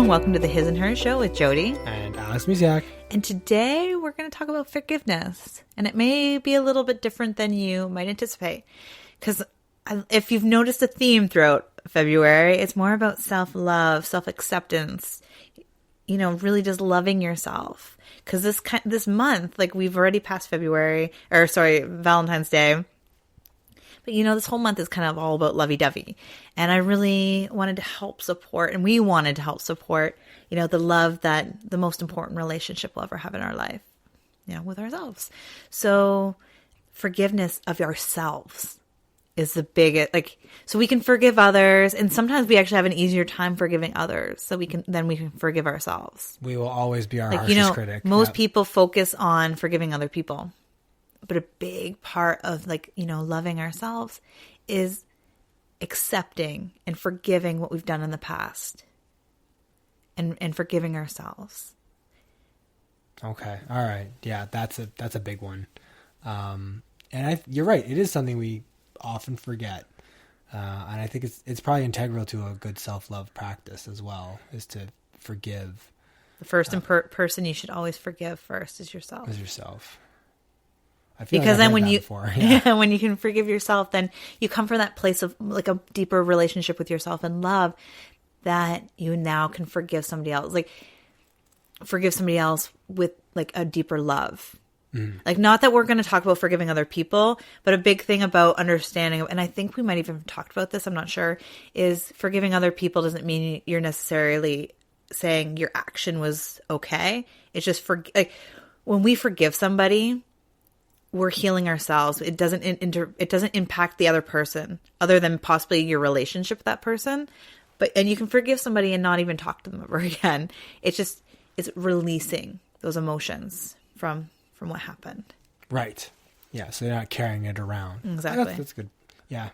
and welcome to the His and Her Show with Jody and Alex Misiak. And today we're going to talk about forgiveness. And it may be a little bit different than you might anticipate. Because if you've noticed a theme throughout February, it's more about self-love, self-acceptance, you know, really just loving yourself. Because this month, like we've already passed Valentine's Day. But, you know, this whole month is kind of all about lovey-dovey. And I really wanted to help support, and we wanted to help support, you know, the love that the most important relationship we'll ever have in our life, you know, with ourselves. So forgiveness of ourselves is the biggest, so we can forgive others. And sometimes we actually have an easier time forgiving others. So we can forgive ourselves. We will always be our harshest critic. Most people focus on forgiving other people. But a big part of loving ourselves is accepting and forgiving what we've done in the past and forgiving ourselves. Okay. All right. Yeah, that's a big one. You're right. It is something we often forget. And I think it's probably integral to a good self-love practice as well, is to forgive. The first person you should always forgive first is yourself. Because then when you when you can forgive yourself, then you come from that place of like a deeper relationship with yourself and love that you now can forgive somebody else. Like forgive somebody else with like a deeper love. Mm. Like not that we're going to talk about forgiving other people, but a big thing about understanding, and I think we might even have talked about this, I'm not sure, is forgiving other people doesn't mean you're necessarily saying your action was okay. It's just when we forgive somebody, we're healing ourselves. It doesn't impact the other person other than possibly your relationship with that person. And you can forgive somebody and not even talk to them ever again. It's releasing those emotions from what happened. Right. Yeah. So you're not carrying it around. Exactly. That's good. Yeah.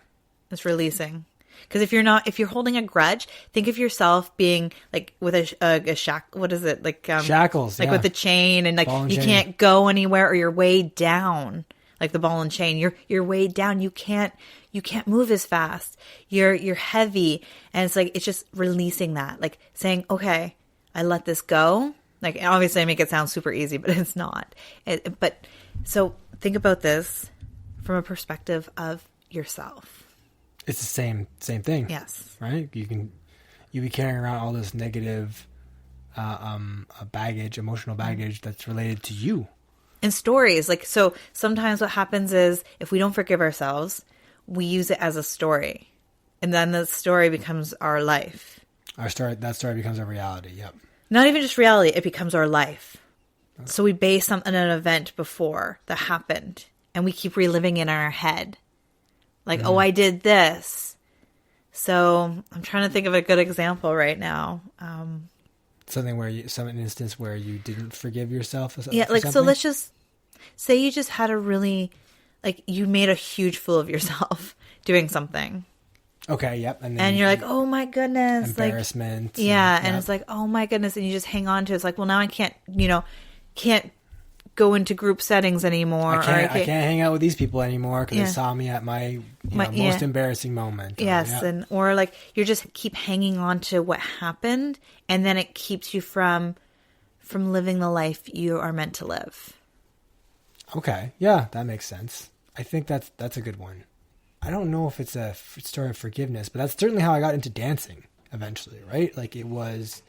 It's releasing. Because if you're holding a grudge, think of yourself being like with a what is it? Shackles. Like with the chain and you can't go anywhere, or you're weighed down. Like the ball and chain. You're weighed down. You can't move as fast. You're heavy. And it's just releasing that. Like saying, okay, I let this go. Like obviously I make it sound super easy, but it's not. So think about this from a perspective of yourself. It's the same thing. Yes. Right? You be carrying around all this negative baggage, emotional baggage that's related to you. And stories. So sometimes what happens is if we don't forgive ourselves, we use it as a story. And then the story becomes our life. That story becomes a reality. Yep. Not even just reality, it becomes our life. Okay. So we base on an event before that happened, and we keep reliving it in our head. Oh, I did this. So I'm trying to think of a good example right now. An instance where you didn't forgive yourself. Yeah, so let's just say you just had a really, you made a huge fool of yourself doing something. Okay, yep. And you're like, oh my goodness. Embarrassment. And it's like, oh my goodness. And you just hang on to it. It's like, well, now I can't go into group settings anymore. I can't hang out with these people anymore because they saw me at my most embarrassing moment. Yes, or you're just keep hanging on to what happened, and then it keeps you from living the life you are meant to live. Okay, yeah, that makes sense. I think that's a good one. I don't know if it's a story of forgiveness, but that's certainly how I got into dancing eventually, right? It was...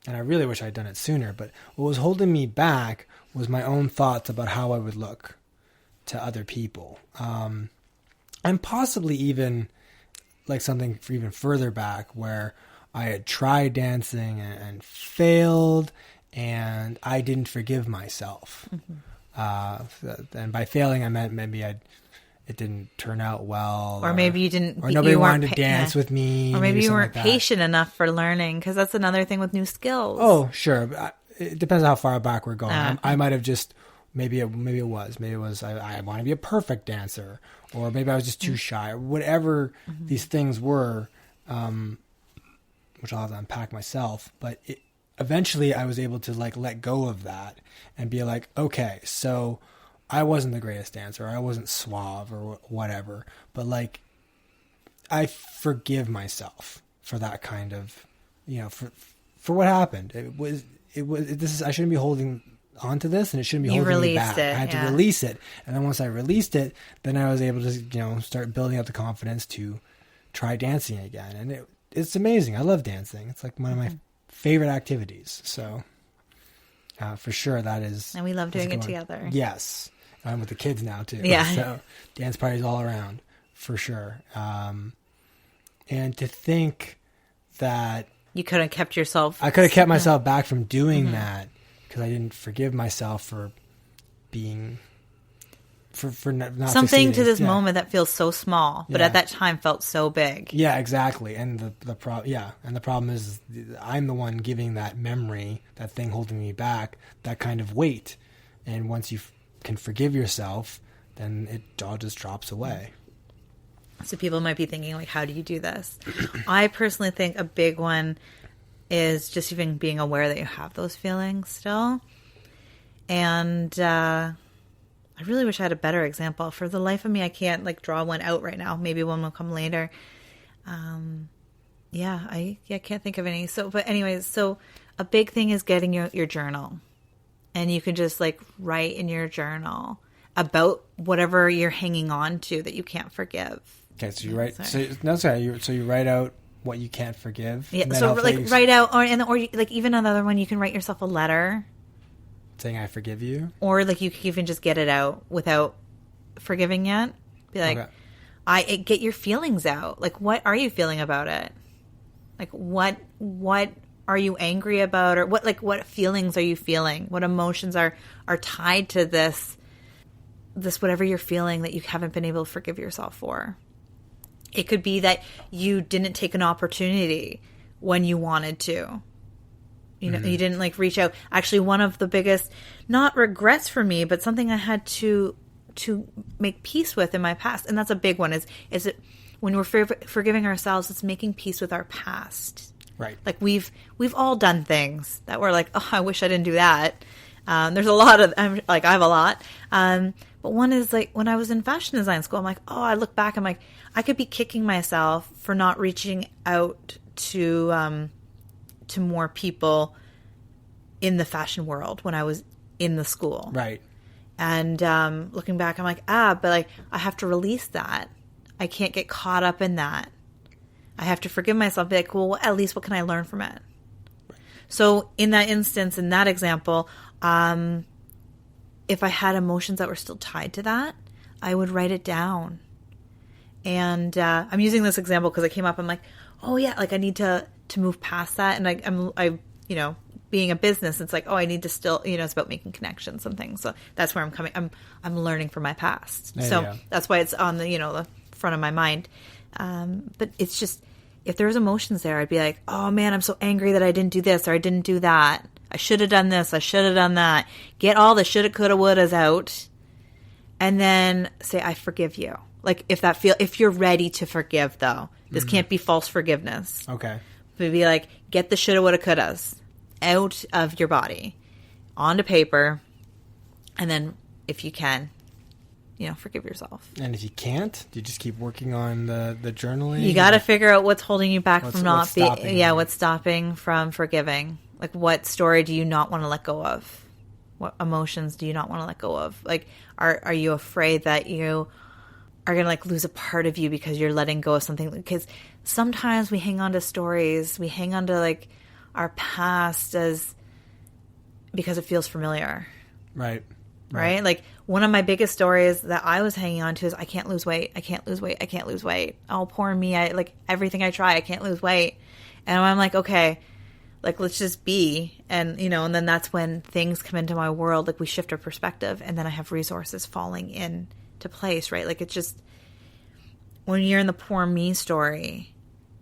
and I really wish I'd done it sooner, but what was holding me back was my own thoughts about how I would look to other people. And possibly even something even further back where I had tried dancing and failed, and I didn't forgive myself. Mm-hmm. And by failing, I meant maybe it didn't turn out well. Or maybe you didn't... Or nobody wanted to dance with me. Or maybe you weren't patient enough for learning, because that's another thing with new skills. Oh, sure. But it depends on how far back we're going. I might have just... Maybe it was I want to be a perfect dancer. Or maybe I was just too shy. Or whatever these things were, which I'll have to unpack myself. But eventually I was able to let go of that and be like, okay, so... I wasn't the greatest dancer. I wasn't suave or whatever. But I forgive myself for that kind of for what happened. I shouldn't be holding onto this, and it shouldn't be holding me back. I had to release it. And then once I released it, then I was able to, start building up the confidence to try dancing again. And it's amazing. I love dancing. It's like one of my favorite activities. So for sure that is. And we love doing it together. Yes. I'm with the kids now too. Yeah. So dance parties all around for sure. And to think that you could have kept yourself. I could have kept myself back from doing that because I didn't forgive myself for being, for not something succeeding. To this moment that feels so small, but at that time felt so big. Yeah, exactly. And the problem is I'm the one giving that memory, that thing holding me back, that kind of weight. And once you can forgive yourself, then it all just drops away. So people might be thinking, like, how do you do this? I personally think a big one is just even being aware that you have those feelings still. And I really wish I had a better example. For the life of me, I can't, like, draw one out right now. Maybe one will come later. I can't think of any. But anyways, so a big thing is getting your journal. And you can just, like, write in your journal about whatever you're hanging on to that you can't forgive. Okay, so you write. So you write out what you can't forgive. Yeah. So like write out, or like even another one, you can write yourself a letter saying I forgive you, or like you can even just get it out without forgiving yet. Be like, get your feelings out. Like, what are you feeling about it? Like, what are you angry about, or what feelings are you feeling? What emotions are tied to this whatever you're feeling that you haven't been able to forgive yourself for? It could be that you didn't take an opportunity when you wanted to. You know, you didn't like reach out. Actually, one of the biggest, not regrets for me, but something I had to make peace with in my past, and that's a big one, is it when we're forgiving ourselves, it's making peace with our past. Right. Like we've all done things that we're like, oh, I wish I didn't do that. There's a lot of, I have a lot. But one is like when I was in fashion design school, I'm like, oh, I look back, I'm like, I could be kicking myself for not reaching out to more people in the fashion world when I was in the school. Right. And looking back, I'm like, but like I have to release that. I can't get caught up in that. I have to forgive myself. Be like, well, at least what can I learn from it? Right. So in that instance, in that example, if I had emotions that were still tied to that, I would write it down. And I'm using this example because it came up. I'm like, oh yeah, like I need to move past that. And I being a business, it's like, oh, I need to still, it's about making connections and things. So that's where I'm coming. I'm learning from my past. That's why it's on the front of my mind. But it's just, if there was emotions there, I'd be like, oh man, I'm so angry that I didn't do this or I didn't do that. I should have done this. I should have done that. Get all the shoulda, coulda, wouldas out, and then say, I forgive you. Like if you're ready to forgive, though, this can't be false forgiveness. Okay. But be like, get the shoulda, woulda, couldas out of your body, onto paper, and then if you can, forgive yourself. And if you can't, do you just keep working on the journaling? You got to figure out what's holding you back from not being. What's stopping from forgiving. Like, what story do you not want to let go of? What emotions do you not want to let go of? Like, are you afraid that you are going to like lose a part of you because you're letting go of something? Because sometimes we hang on to stories, we hang on to like our past because it feels familiar. Right. Right? Like one of my biggest stories that I was hanging on to is I can't lose weight. I can't lose weight. I can't lose weight. Oh, poor me. I like everything I try, I can't lose weight. And I'm like, okay, like let's just be. And, and then that's when things come into my world. Like we shift our perspective and then I have resources falling into place, right? Like it's just, when you're in the poor me story,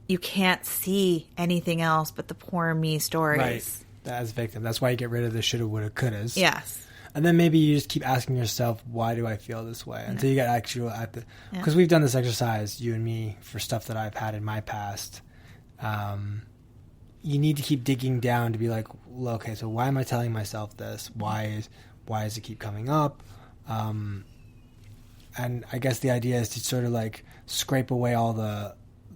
you can't see anything else but the poor me stories. Right. As victim. That's why you get rid of the shoulda, woulda, couldas. Yes. And then maybe you just keep asking yourself, why do I feel this way? Until you get actual because we've done this exercise, you and me, for stuff that I've had in my past. You need to keep digging down to be like, well, okay, so why am I telling myself this? Why does it keep coming up? And I guess the idea is to sort of like scrape away all the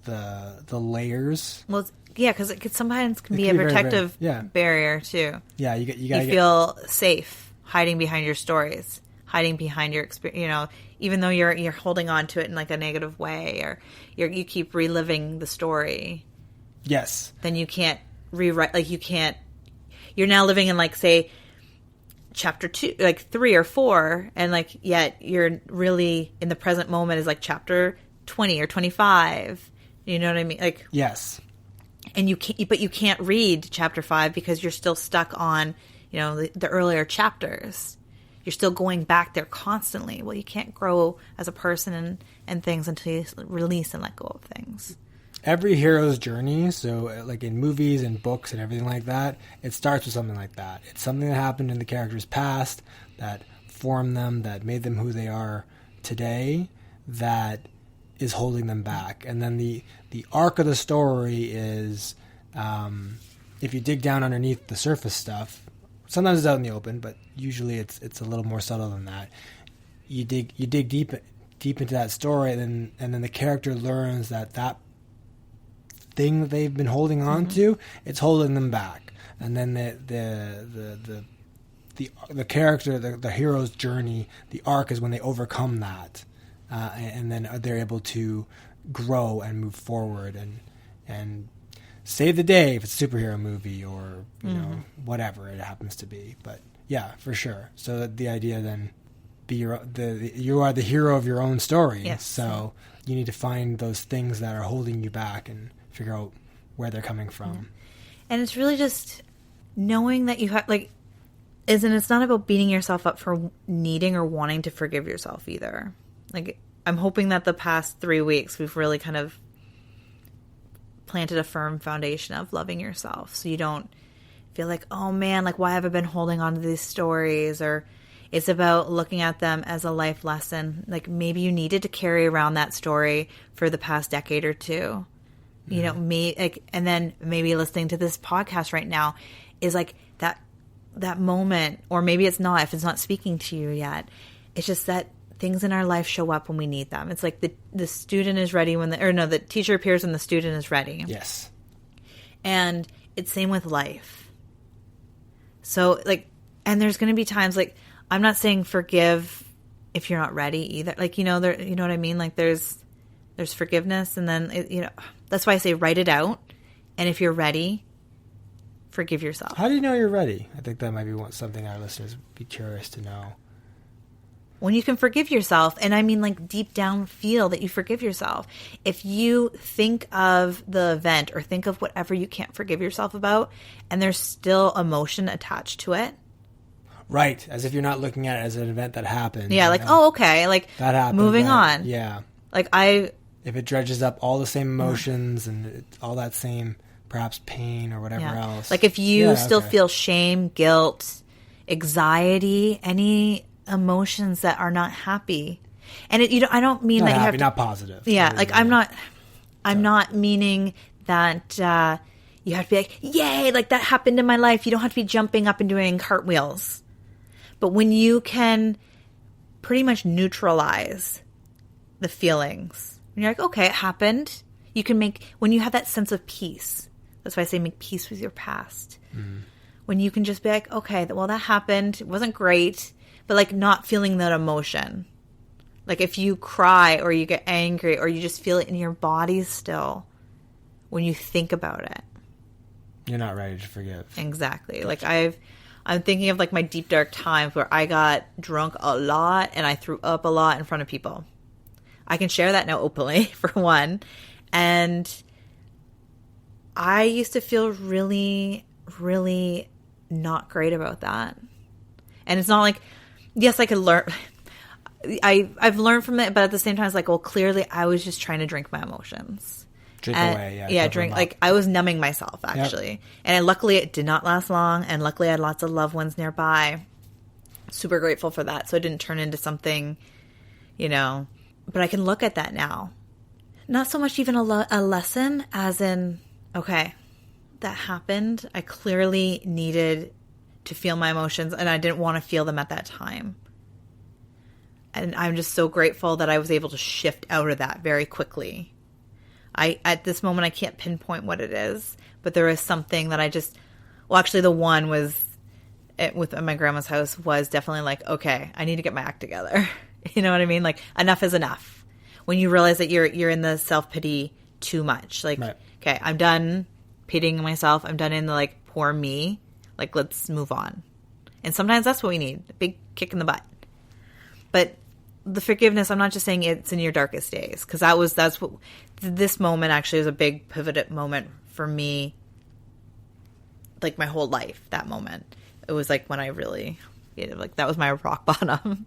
the layers. Well, yeah, because it sometimes can It be can a be very, protective very- yeah. barrier too. Yeah, you gotta feel safe hiding behind your stories, hiding behind your experience. You know, even though you're holding on to it in like a negative way, or you keep reliving the story. Yes. Then you can't rewrite. Like you can't. You're now living in like say chapter 2, like 3 or 4, and like yet you're really in the present moment is like chapter 20 or 25. You know what I mean? Like Yes. and you can't, but you can't read chapter 5 because you're still stuck on, you know, the earlier chapters. You're still going back there constantly. Well, you can't grow as a person and things until you release and let go of things. Every hero's journey, so like in movies and books and everything like that, it starts with something like that. It's something that happened in the character's past that formed them, that made them who they are today, that is holding them back. And then the arc of the story is, if you dig down underneath the surface stuff, sometimes it's out in the open, but usually it's a little more subtle than that. You dig deep into that story, and then the character learns that thing that they've been holding on to, it's holding them back. And then the character, the hero's journey, the arc is when they overcome that, and then they're able to grow and move forward and save the day if it's a superhero movie or you know whatever it happens to be. But yeah, for sure. So the idea then, you are the hero of your own story. Yes. So you need to find those things that are holding you back and figure out where they're coming from. And it's really just knowing that you have, like, it's not about beating yourself up for needing or wanting to forgive yourself either. Like, I'm hoping that the past 3 weeks we've really kind of planted a firm foundation of loving yourself, so you don't feel like, oh man, like why have I been holding on to these stories? Or it's about looking at them as a life lesson. Like maybe you needed to carry around that story for the past decade or two. You know, and then maybe listening to this podcast right now is like that moment, or maybe it's not, if it's not speaking to you yet. It's just that things in our life show up when we need them. It's like the student is ready the teacher appears when the student is ready. Yes. And it's same with life. So like, and there's going to be times like, I'm not saying forgive if you're not ready either. Like, you know, you know what I mean? Like there's forgiveness, and then, you know, that's why I say write it out. And if you're ready, forgive yourself. How do you know you're ready? I think that might be something our listeners would be curious to know. When you can forgive yourself, and I mean like deep down feel that you forgive yourself. If you think of the event or think of whatever you can't forgive yourself about, and there's still emotion attached to it. Right. As if you're not looking at it as an event that happened. Yeah, like, oh, okay. Like, that happened. Moving on. Yeah. Like, if it dredges up all the same emotions and all that same, perhaps, pain or whatever else. Like, if you still feel shame, guilt, anxiety, any emotions that are not happy. And I don't mean that you have to, not positive. Yeah, like, I'm not meaning that you have to be like, yay, like, that happened in my life. You don't have to be jumping up and doing cartwheels. But when you can pretty much neutralize the feelings, when you're like, okay, it happened, you can when you have that sense of peace, that's why I say make peace with your past. Mm. When you can just be like, okay, well, that happened, it wasn't great, but like not feeling that emotion. Like if you cry or you get angry or you just feel it in your body still, when you think about it. You're not ready to forgive. Exactly. Like I'm thinking of like my deep dark times where I got drunk a lot and I threw up a lot in front of people. I can share that now openly, for one. And I used to feel really, really not great about that. And it's not like, yes, I could learn. I've learned from it, but at the same time, it's like, well, clearly I was just trying to drink my emotions. Drink. Like I was numbing myself, actually. Yep. And luckily it did not last long. And luckily I had lots of loved ones nearby. Super grateful for that. So it didn't turn into something, you know, but I can look at that now. Not so much even a lesson as in, okay, that happened. I clearly needed to feel my emotions and I didn't want to feel them at that time. And I'm just so grateful that I was able to shift out of that very quickly. At this moment, I can't pinpoint what it is, but there is something that actually the one was with my grandma's house was definitely like, okay, I need to get my act together. You know what I mean? Like, enough is enough. When you realize that you're in the self-pity too much. Like, right. Okay, I'm done pitying myself. I'm done in the, like, poor me. Like, let's move on. And sometimes that's what we need. A big kick in the butt. But the forgiveness, I'm not just saying it's in your darkest days. Because this moment actually was a big pivot moment for me. Like, my whole life, that moment. It was like when I really, like, that was my rock bottom.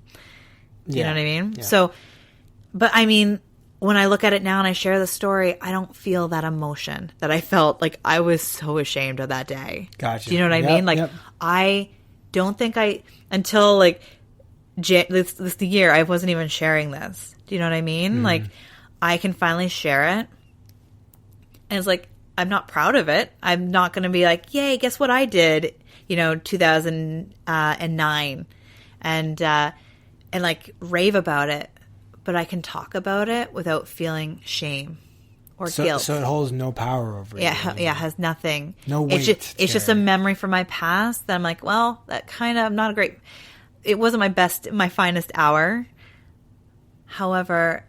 You know what I mean? Yeah. So, but I mean, when I look at it now and I share the story, I don't feel that emotion that I felt. Like, I was so ashamed of that day. Gotcha. Do you know what I mean? Like, I don't think until like this year, I wasn't even sharing this. Do you know what I mean? Mm. Like, I can finally share it. And it's like, I'm not proud of it. I'm not going to be like, yay, guess what I did, 2009 and like rave about it. But I can talk about it without feeling shame or guilt. So it holds no power over you. Yeah, it has nothing. No weight. It's just a memory from my past that I'm like, well, that kind of not a great. It wasn't my finest hour. However,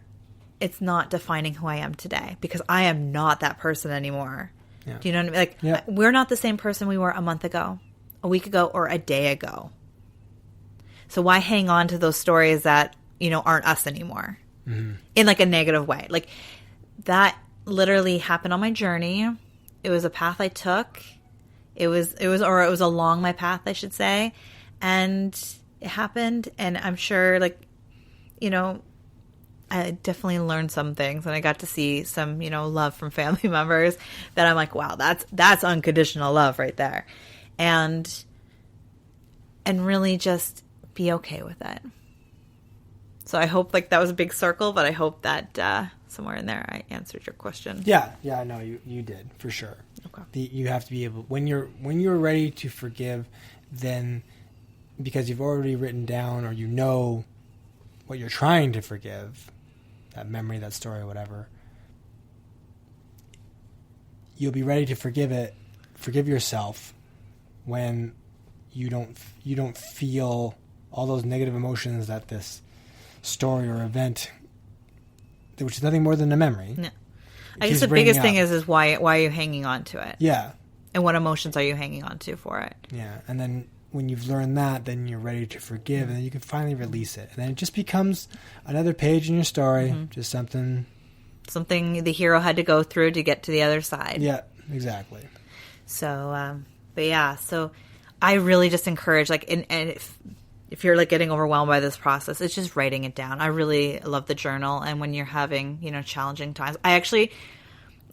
it's not defining who I am today because I am not that person anymore. Yeah. Do you know what I mean? Like, we're not the same person we were a month ago, a week ago, or a day ago. So why hang on to those stories that, aren't us anymore in like a negative way? Like, that literally happened on my journey. It was a path I took. It was along my path, I should say. And it happened. And I'm sure, like, I definitely learned some things, and I got to see some, love from family members that I'm like, wow, that's unconditional love right there. And really just be okay with it. So I hope, like, that was a big circle, but I hope that somewhere in there I answered your question. Yeah, no, you did, for sure. Okay. You have to be able, when you're ready to forgive, then because you've already written down or what you're trying to forgive, that memory, that story, whatever, you'll be ready to forgive yourself when you don't feel all those negative emotions that this story or event, which is nothing more than a memory. No. I guess the biggest thing is why are you hanging on to it? Yeah. And what emotions are you hanging on to for it? Yeah. And then when you've learned that, then you're ready to forgive, and then you can finally release it. And then it just becomes another page in your story, just something the hero had to go through to get to the other side. Yeah, exactly. So, but yeah, so I really just encourage, like, and if you're like getting overwhelmed by this process, it's just writing it down. I really love the journal. And when you're having, challenging times,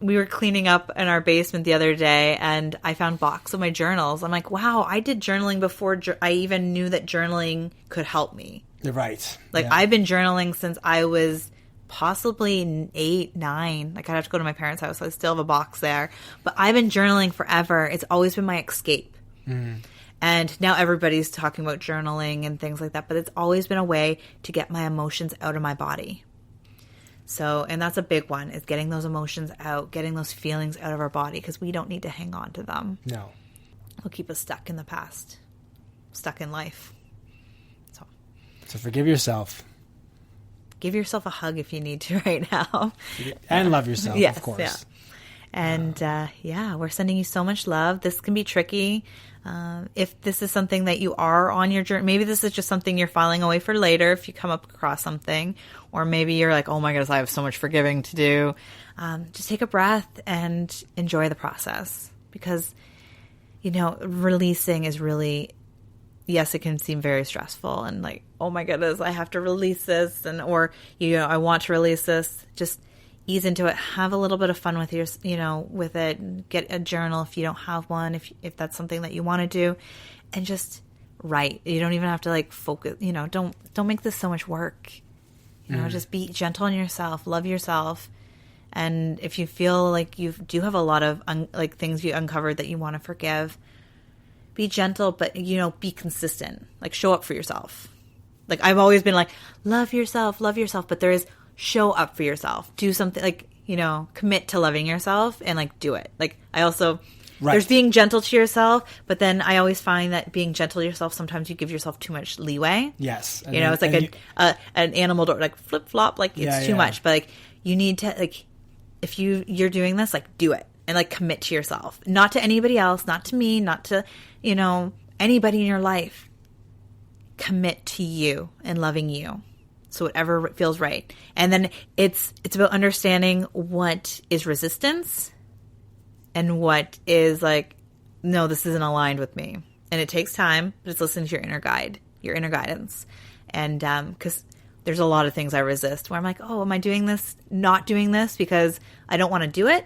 we were cleaning up in our basement the other day, and I found a box of my journals. I'm like, wow, I did journaling before I even knew that journaling could help me. Right. Like, yeah. I've been journaling since I was possibly 8, 9. Like, I'd have to go to my parents' house. So I still have a box there. But I've been journaling forever. It's always been my escape. Mm. And now everybody's talking about journaling and things like that. But it's always been a way to get my emotions out of my body. So, and that's a big one, is getting those emotions out, getting those feelings out of our body, because we don't need to hang on to them. No. They'll keep us stuck in the past, stuck in life. So forgive yourself. Give yourself a hug if you need to right now. And love yourself, yes, of course. Yeah. And we're sending you so much love. This can be tricky. If this is something that you are on your journey, maybe this is just something you're filing away for later if you come up across something, or maybe you're like, oh my goodness, I have so much forgiving to do. Just take a breath and enjoy the process, because, releasing is really, yes, it can seem very stressful and like, oh my goodness, I have to release this, or I want to release this. Just ease into it. Have a little bit of fun with with it. Get a journal if you don't have one, if that's something that you want to do, and just write. You don't even have to like focus. Don't make this so much work. Just be gentle on yourself. Love yourself. And if you feel like you do have a lot of things you uncovered that you want to forgive, be gentle, but be consistent. Like, show up for yourself. Like, I've always been like, love yourself, but there is show up for yourself. Do something like, commit to loving yourself and like do it. Like I also, Right. there's being gentle to yourself, but then I always find that being gentle to yourself, sometimes you give yourself too much leeway. Yes. It's like an animal door, like flip flop, like it's too much. But like you need to, like, if you're doing this, like do it and like commit to yourself, not to anybody else, not to me, not to, anybody in your life. Commit to you and loving you. So whatever feels right. And then it's about understanding what is resistance and what is like, no, this isn't aligned with me. And it takes time, but it's listening to your inner guide, your inner guidance. And because there's a lot of things I resist where I'm like, oh, am I doing this, not doing this because I don't want to do it?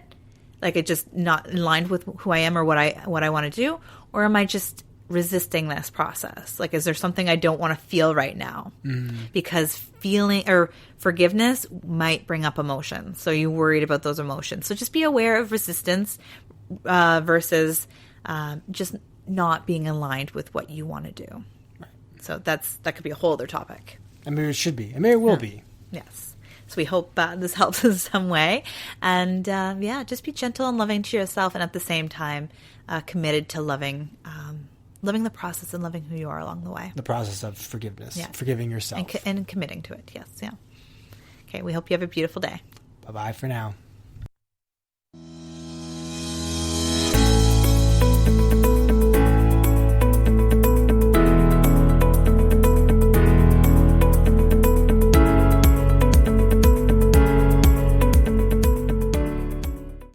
Like it's just not in line with who I am or what I want to do? Or am I just resisting this process? Like, is there something I don't want to feel right now? Because feeling or forgiveness might bring up emotions. So you're worried about those emotions. So just be aware of resistance versus just not being aligned with what you want to do. Right. So that could be a whole other topic. I mean, it should be. I mean, it will be. Yes. So we hope this helps in some way. And just be gentle and loving to yourself, and at the same time committed to loving the process and loving who you are along the way. The process of forgiveness. Yeah. Forgiving yourself. And committing to it. Yes. Yeah. Okay. We hope you have a beautiful day. Bye-bye for now.